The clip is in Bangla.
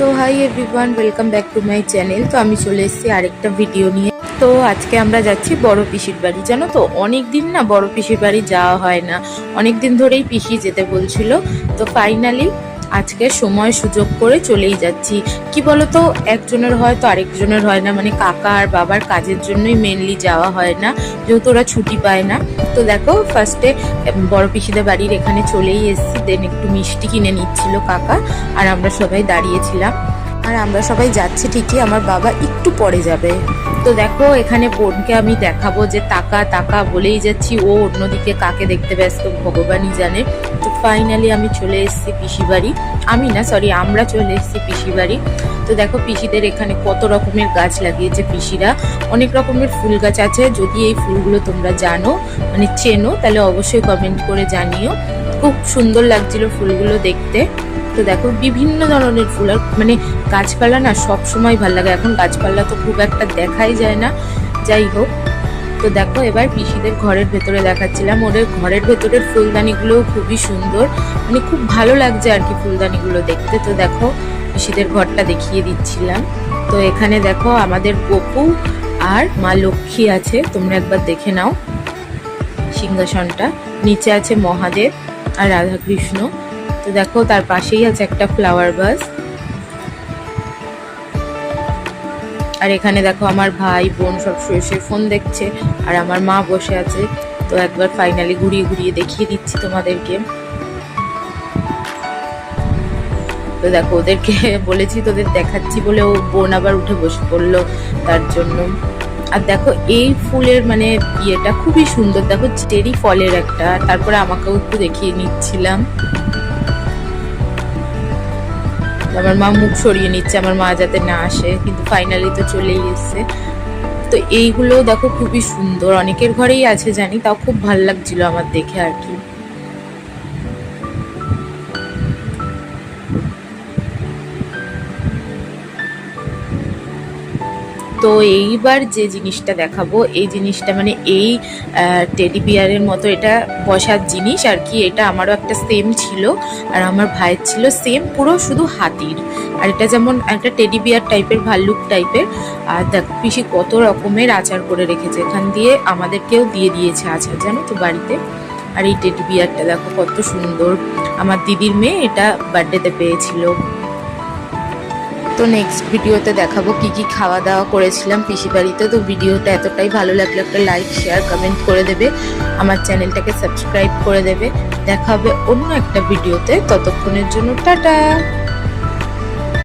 তো hi everyone, welcome back to my channel. তো আমি চলে এসেছি আরেকটা ভিডিও নিয়ে। তো আজকে আমরা যাচ্ছি বড় পিসির বাড়ি। জানো তো অনেক দিন না বড় পিসির বাড়ি যাওয়া হয় না, অনেক দিন ধরেই পিসি যেতে বলছিল। তো ফাইনালি আজকে সময় সুযোগ করে চলেই যাচ্ছি। কি বলতো, একজনের হয় তো আরেকজনের হয় না, মানে কাকা আর বাবার কাজের জন্যই মেনলি যাওয়া হয় না, যেহেতু ওরা ছুটি পায় না। তো দেখো ফার্স্টে বড় পিসিদের বাড়ির এখানে চলেই এসেছি, দেন একটু মিষ্টি কিনে নিচ্ছিল কাকা, আর আমরা সবাই দাঁড়িয়েছিলাম। আর আমরা সবাই যাচ্ছি ঠিকই, আমার বাবা একটু পরে যাবে। তো দেখো এখানে বোনকে আমি দেখাবো যে তাকা তাকা বলেই যাচ্ছি, ও অন্যদিকে কাকে দেখতে ব্যস্ত ভগবানই জানে। তো ফাইনালি আমি চলে এসেছি পিসি বাড়ি, আমরা চলে এসেছি পিসি বাড়ি। তো দেখো পিসিদের এখানে কত রকমের গাছ লাগিয়েছে পিসিরা, অনেক রকমের ফুল গাছ আছে। যদি এই ফুলগুলো তোমরা জানো, মানে চেনো, তাহলে অবশ্যই কমেন্ট করে জানিও। খুব সুন্দর লাগছিল ফুলগুলো দেখতে। তো দেখো বিভিন্ন ধরনের ফুল, আর মানে গাছপালা না সব সময় ভালো লাগে, এখন গাছপালা তো খুব একটা দেখাই যায় না, যাই হোক। তো দেখো এবার পিসিদের ঘরের ভেতরে দেখাচ্ছিলাম, ওদের ঘরের ভেতরের ফুলদানিগুলোও খুবই সুন্দর, মানে খুব ভালো লাগছে আর কি ফুলদানিগুলো দেখতে। তো দেখো পিসিদের ঘরটা দেখিয়ে দিচ্ছিলাম। তো এখানে দেখো আমাদের গপু আর মা লক্ষ্মী আছে, তোমরা একবার দেখে নাও সিংহাসনটা। নিচে আছে মহাদেব আর রাধাকৃষ্ণ। তো দেখো তার পাশেই আছে একটা ফ্লাওয়ার ভাস। আর এখানে দেখো আমার ভাই বোন সব শুয়ে শুয়ে ফোন দেখছে, আর আমার মা বসে আছে। তো একবার ফাইনালি ঘুরিয়ে ঘুরিয়ে দেখিয়ে দিচ্ছি তোমাদেরকে। তো দেখো ওদেরকে বলেছি তোদের দেখাচ্ছি বলে ও বোন আবার উঠে বসে পড়লো তার জন্য। আর দেখো এই ফুলের মানে ইয়েটা খুবই সুন্দর, দেখো চেরি ফলের একটা। তারপরে আমাকেও একটু দেখিয়ে নিচ্ছিলাম। আমার মা মুখ সরিয়ে নিচ্ছে আমার মা যাতে না আসে, কিন্তু ফাইনালি তো চলেই এসছে। তো এইগুলো দেখো খুবই সুন্দর, অনেকের ঘরেই আছে জানি, তাও খুব ভালো লাগছিল আমার দেখে আর কি। তো এইবার যে জিনিসটা দেখাবো, এই জিনিসটা মানে এই টেডি বিয়ারের মতো, এটা বসার জিনিস আর কি। এটা আমারও একটা সেম ছিল, আর আমার ভাইয়ের ছিল সেম, পুরো শুধু হাতির। আর এটা যেমন একটা টেডি বিয়ার টাইপের, ভাল্লুক টাইপের। আর দেখো পিসি কত রকমের আচার করে রেখেছে, এখান দিয়ে আমাদেরকেও দিয়ে দিয়েছে আচার, জানো তো বাড়িতে। আর এই টেডি বিয়ারটা দেখো কত সুন্দর, আমার দিদির মেয়ে এটা বার্থডেতে পেয়েছিল। তো নেক্সট ভিডিওতে দেখাবো কি কি খাওয়া দাওয়া করেছিলাম পিসি বাড়িতে। তো ভিডিওটা এতটাই ভালো লাগলে একটা লাইক শেয়ার কমেন্ট করে দেবে, আমার চ্যানেলটাকে সাবস্ক্রাইব করে দেবে। দেখা হবে অন্য একটা ভিডিওতে, ততক্ষণের জন্য টাটা।